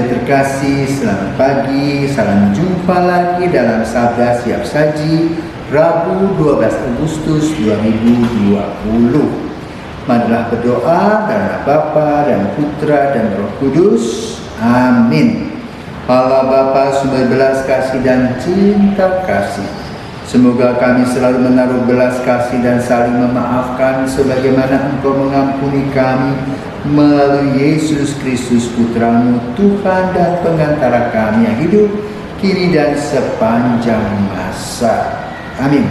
Saudara terkasih, selamat pagi, salam jumpa lagi dalam Sabda Siap Saji, Rabu 12 Agustus 2020. Marilah berdoa dalam nama Bapa dan Putra dan Roh Kudus. Amin. Allah Bapa sumber belas kasih dan cinta kasih, semoga kami selalu menaruh belas kasih dan saling memaafkan sebagaimana Engkau mengampuni kami melalui Yesus Kristus Putra-Mu, Tuhan dan pengantara kami yang hidup kini dan sepanjang masa. Amin.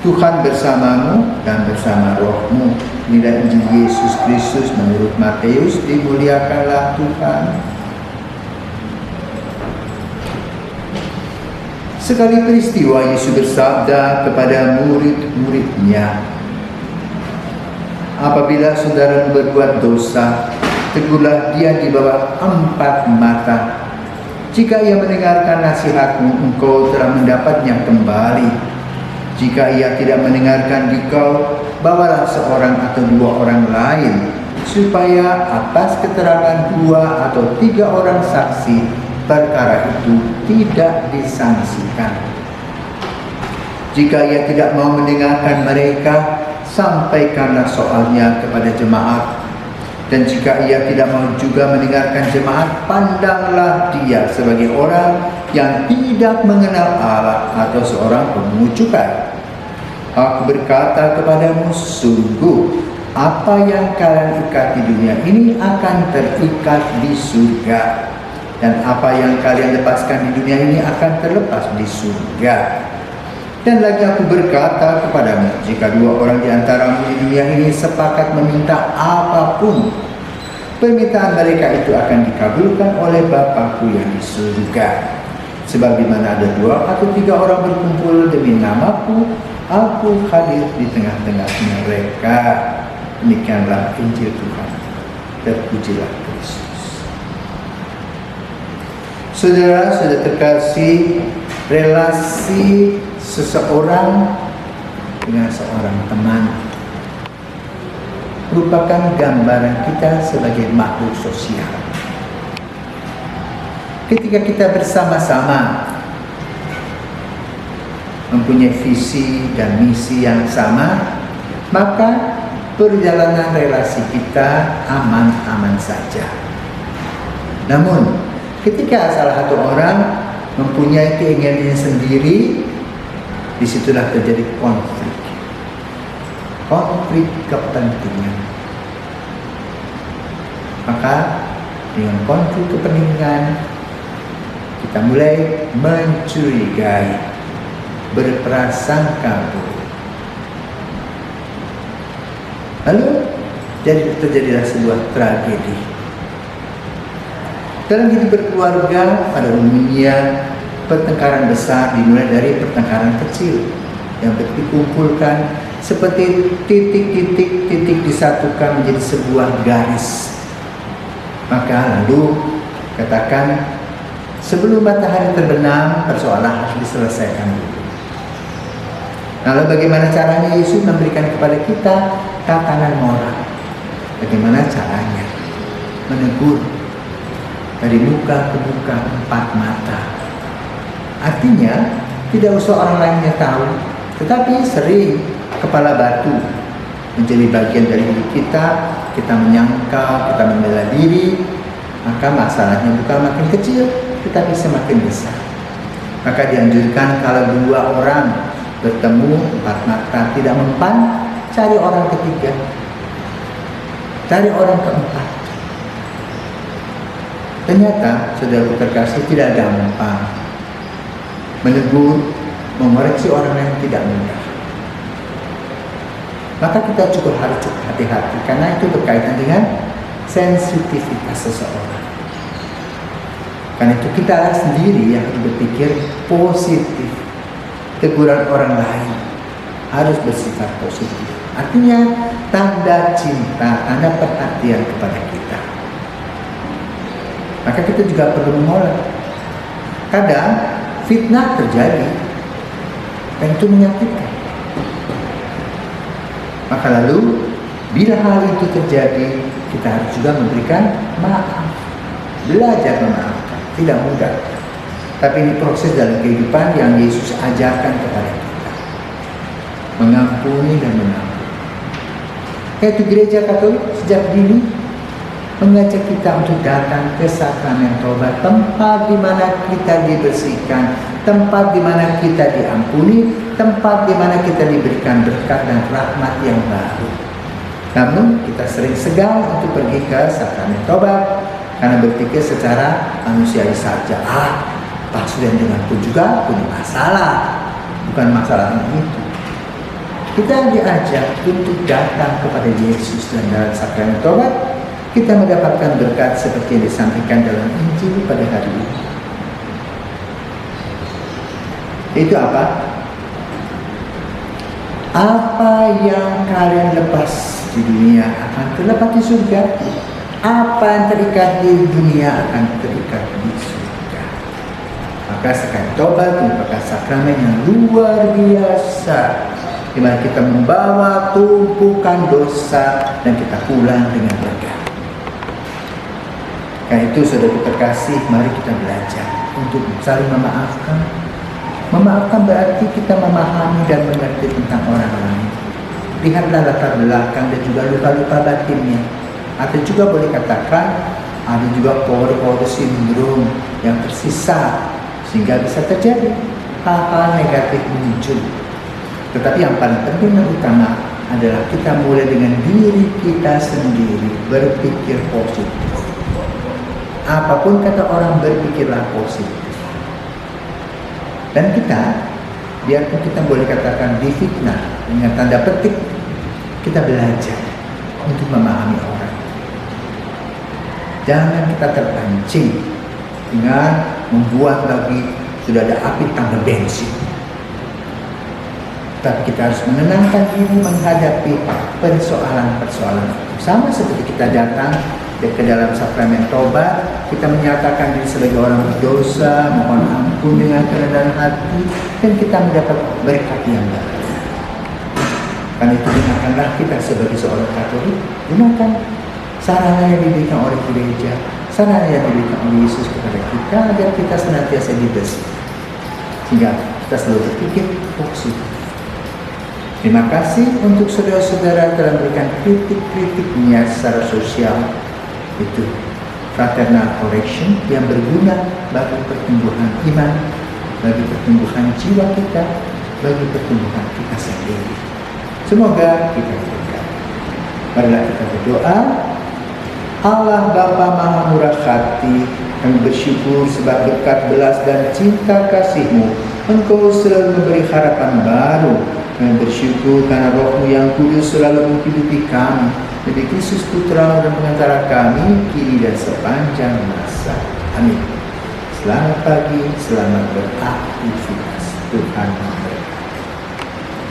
Tuhan bersamamu dan bersama rohmu. Inilah Injil Yesus Kristus menurut Matius. Dimuliakanlah Tuhan. Sekali peristiwa Yesus bersabda kepada murid-muridnya, apabila saudara berbuat dosa, tegurlah dia di bawah 4 mata. Jika ia mendengarkan nasihatmu, engkau telah mendapatnya kembali. Jika ia tidak mendengarkan dikau, bawalah seorang atau 2 orang lain, supaya atas keterangan 2 atau 3 orang saksi, perkara itu tidak disangsikan. Jika ia tidak mau mendengarkan mereka, sampaikanlah soalnya kepada jemaat. Dan jika ia tidak mau juga mendengarkan jemaat, pandanglah dia sebagai orang yang tidak mengenal Allah atau seorang pemungut cukai. Aku berkata kepadamu, sungguh apa yang kalian ikat di dunia ini akan terikat di surga, dan apa yang kalian lepaskan di dunia ini akan terlepas di surga. Dan lagi aku berkata kepadamu, jika 2 orang di antaramu di dunia ini sepakat meminta apapun, permintaan mereka itu akan dikabulkan oleh Bapa-Ku yang di surga. Sebab di mana ada 2 atau 3 orang berkumpul demi nama-Ku, Aku hadir di tengah-tengah mereka. Demikianlah Injil Tuhan. Terpujilah Kristus. Saudara-saudara terkasih, relasi seseorang dengan seorang teman merupakan gambaran kita sebagai makhluk sosial. Ketika kita bersama-sama mempunyai visi dan misi yang sama, maka perjalanan relasi kita aman-aman saja. Namun, ketika salah satu orang mempunyai keinginannya sendiri, disitulah terjadi konflik kepentingan. Maka dengan konflik kepentingan, kita mulai mencurigai, berprasangka buruk. Lalu terjadilah sebuah tragedi. Dalam hidup berkeluarga, pada umumnya pertengkaran besar dimulai dari pertengkaran kecil yang dikumpulkan seperti titik-titik disatukan menjadi sebuah garis. Maka lalu katakan, sebelum matahari terbenam, persoalan harus diselesaikan dulu. Lalu bagaimana caranya Yesus memberikan kepada kita tatanan moral? Bagaimana caranya? Menegur dari muka ke muka 4 mata. Artinya tidak usah orang lainnya tahu, tetapi sering kepala batu menjadi bagian dari diri kita. Kita menyangkal, kita membela diri, maka masalahnya bukan makin kecil, tetapi semakin besar. Maka dianjurkan kalau 2 orang bertemu 4 mata tidak mempan, cari orang ketiga, cari orang keempat. Ternyata saudara terkasih, tidak gampang menegur, mengoreksi orang yang tidak mudah. Maka kita harus cukup hati-hati, karena itu berkaitan dengan sensitivitas seseorang. Karena itu kita sendiri yang harus berpikir positif. Teguran orang lain harus bersifat positif. Artinya tanda cinta, tanda perhatian kepada kita. Maka kita juga perlu menolak. Kadang fitnah terjadi dan itu menyakitkan. Maka lalu bila hal itu terjadi, kita harus juga memberikan maaf, belajar memaafkan. tidak mudah. Tapi ini proses dalam kehidupan yang Yesus ajarkan kepada kita. Mengampuni dan mengampuni. Yaitu gereja Katolik sejak dini mengajak kita untuk datang ke sakramen tobat, tempat di mana kita dibersihkan, tempat di mana kita diampuni, tempat di mana kita diberikan berkat dan rahmat yang baru. Namun kita sering segan untuk pergi ke sakramen tobat karena berpikir secara manusiawi saja. Pak Sudan denganku juga punya masalah, bukan masalah itu. Kita diajak untuk datang kepada Yesus dan dalam sakramen tobat kita mendapatkan berkat seperti yang disampaikan dalam Injil pada hari ini. Itu apa? Apa yang kalian lepas di dunia akan terlepas di surga. Apa yang terikat di dunia akan terikat di surga. Maka sakramen tobat merupakan sakramen yang luar biasa, di mana kita membawa tumpukan dosa dan kita pulang dengan lega. Karena itu saudara terkasih, mari kita belajar untuk saling memaafkan. Memaafkan berarti kita memahami dan mengerti tentang orang lain. Lihatlah latar belakang dan juga luka-luka batinnya. Atau juga boleh katakan ada juga pori-pori sindrom yang tersisa sehingga bisa terjadi hal-hal negatif muncul. Tetapi yang paling penting dan utama adalah kita mulai dengan diri kita sendiri berpikir positif. Apapun kata orang, berpikirlah positif. Dan kita, biarpun kita boleh katakan difitnah dengan tanda petik, kita belajar untuk memahami orang. Jangan kita terpancing dengan membuat lagi sudah ada api tambah bensin. Tapi kita harus menenangkan diri menghadapi persoalan-persoalan. Sama seperti kita datang ke dalam sakramen tobat, kita menyatakan diri sebagai orang berdosa, mohon ampun dengan kerendahan hati, dan kita mendapat berkat yang baru. Karena itu gunakanlah kita sebagai seorang Katolik, gunakan sarana yang diberikan oleh gereja, sarana yang diberikan oleh Yesus kepada kita agar kita senantiasa dibersihkan, sehingga kita selalu berpikir positif. Terima kasih untuk saudara-saudara telah memberikan kritik-kritiknya secara sosial. Itu fraternal correction yang berguna bagi pertumbuhan iman, bagi pertumbuhan jiwa kita, bagi pertumbuhan kita sendiri. Semoga kita berkati. Marilah kita berdoa. Allah Bapa Maha Murah Hati, kami bersyukur sebab berkat belas dan cinta kasih-Mu, Engkau selalu memberi harapan baru. Kami bersyukur karena Roh-Mu yang kudus selalu menghidupi kami. Demi Kristus Putra dan Pengantara kami, kini dan sepanjang masa. Amin. Selamat pagi, selamat beraktivitas. Tuhan